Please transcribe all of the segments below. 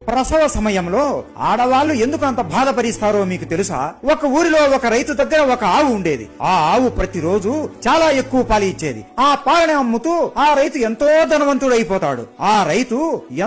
ప్రసవ సమయంలో ఆడవాళ్లు ఎందుకు అంత బాధపరిస్తారో మీకు తెలుసా? ఒక ఊరిలో ఒక రైతు దగ్గర ఒక ఆవు ఉండేది. ఆ ఆవు ప్రతిరోజు చాలా ఎక్కువ పాలు ఇచ్చేది. ఆ పాలని అమ్ముతూ ఆ రైతు ఎంతో ధనవంతుడు అయిపోతాడు. ఆ రైతు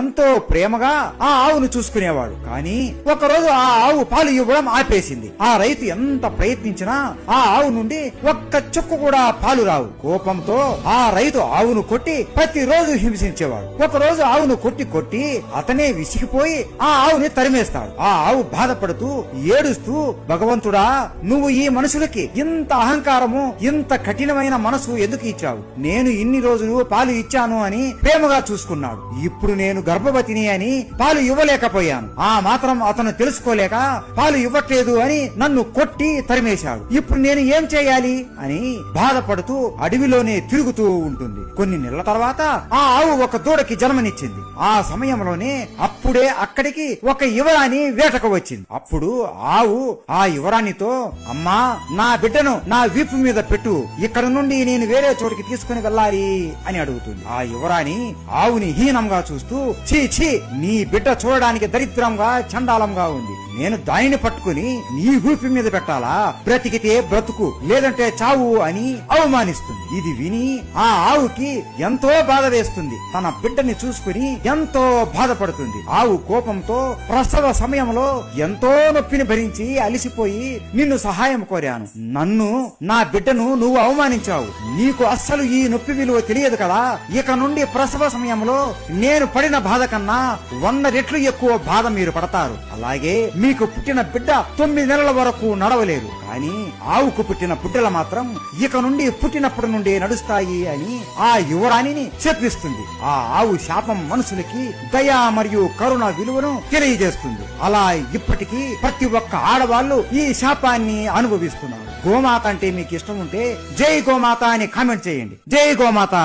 ఎంతో ప్రేమగా ఆ ఆవును చూసుకునేవాడు. కానీ ఒక రోజు ఆ ఆవు పాలు ఇవ్వడం ఆపేసింది. ఆ రైతు ఎంత ప్రయత్నించినా ఆ ఆవు నుండి ఒక్క చుక్క కూడా పాలు రావు. కోపంతో ఆ రైతు ఆవును కొట్టి ప్రతిరోజు హింసించేవాడు. ఒక రోజు ఆవును కొట్టి అతనే విసిగిపోయి ఆ ఆవుని తరిమేస్తాడు. ఆ ఆవు బాధపడుతూ ఏడుస్తూ, భగవంతుడా, నువ్వు ఈ మనుషులకి ఇంత అహంకారము, ఇంత కఠినమైన మనసు ఎందుకు ఇచ్చావు? నేను ఇన్ని రోజులు పాలు ఇచ్చాను అని ప్రేమగా చూసుకున్నాడు. ఇప్పుడు నేను గర్భవతిని అని పాలు ఇవ్వలేకపోయాను. ఆ మాత్రం అతను తెలుసుకోలేక పాలు ఇవ్వట్లేదు అని నన్ను కొట్టి తరిమేశాడు. ఇప్పుడు నేను ఏం చేయాలి అని బాధపడుతూ అడవిలోనే తిరుగుతూ ఉంటుంది. కొన్ని నెలల తర్వాత ఆ ఆవు ఒక దూడకి జన్మనిచ్చింది. ఆ సమయంలోనే అప్పుడే అక్కడికి ఒక యువరాణి వేటకు వచ్చింది. అప్పుడు ఆవు ఆ యువరాణితో, అమ్మా, నా బిడ్డను నా వీపు మీద పెట్టు, ఇక్కడ నుండి నేను వేరే చోటికి తీసుకుని వెళ్ళాలి అని అడుగుతుంది. ఆ యువరాణి ఆవుని హీనంగా చూస్తూ, ఛీ ఛీ, నీ బిడ్డ చూడడానికి దరిద్రంగా చండాలంగా ఉంది, నేను దానిని పట్టుకుని నీ వీపు మీద పెట్టాలా? బ్రతికితే బ్రతుకు, లేదంటే చావు అని అవమానిస్తుంది. ఇది విని ఆ ఆవుకి ఎంతో బాధ వేస్తుంది. తన బిడ్డని చూసుకుని ఎంతో బాధపడుతుంది. ఆవు కోపంతో, ప్రసవ సమయంలో ఎంతో నొప్పిని భరించి అలిసిపోయి నిన్ను సహాయం కోరాను. నన్ను, నా బిడ్డను నువ్వు అవమానించావు. నీకు అస్సలు ఈ నొప్పి విలువ తెలియదు కదా. ఇక నుండి ప్రసవ సమయంలో నేను పడిన బాధ కన్నా 100 రెట్లు ఎక్కువ బాధ మీరు పడతారు. అలాగే మీకు పుట్టిన బిడ్డ 9 నెలల వరకు నడవలేరు. కానీ ఆవుకు పుట్టిన బిడ్డలు మాత్రం ఇక నుండి పుట్టినప్పటి నుండి నడుస్తాయి అని ఆ యువరాణిని చెప్పిస్తుంది. ఆ ఆవు శాపం మనుషులకి దయ మరియు కరుణ విలువను తెలియజేస్తుంది. అలా ఇప్పటికీ ప్రతి ఒక్క ఆడవాళ్ళు ఈ శాపాన్ని అనుభవిస్తున్నారు. గోమాత అంటే మీకు ఇష్టం ఉంటే జై గోమాత అని కామెంట్ చేయండి. జై గోమాత.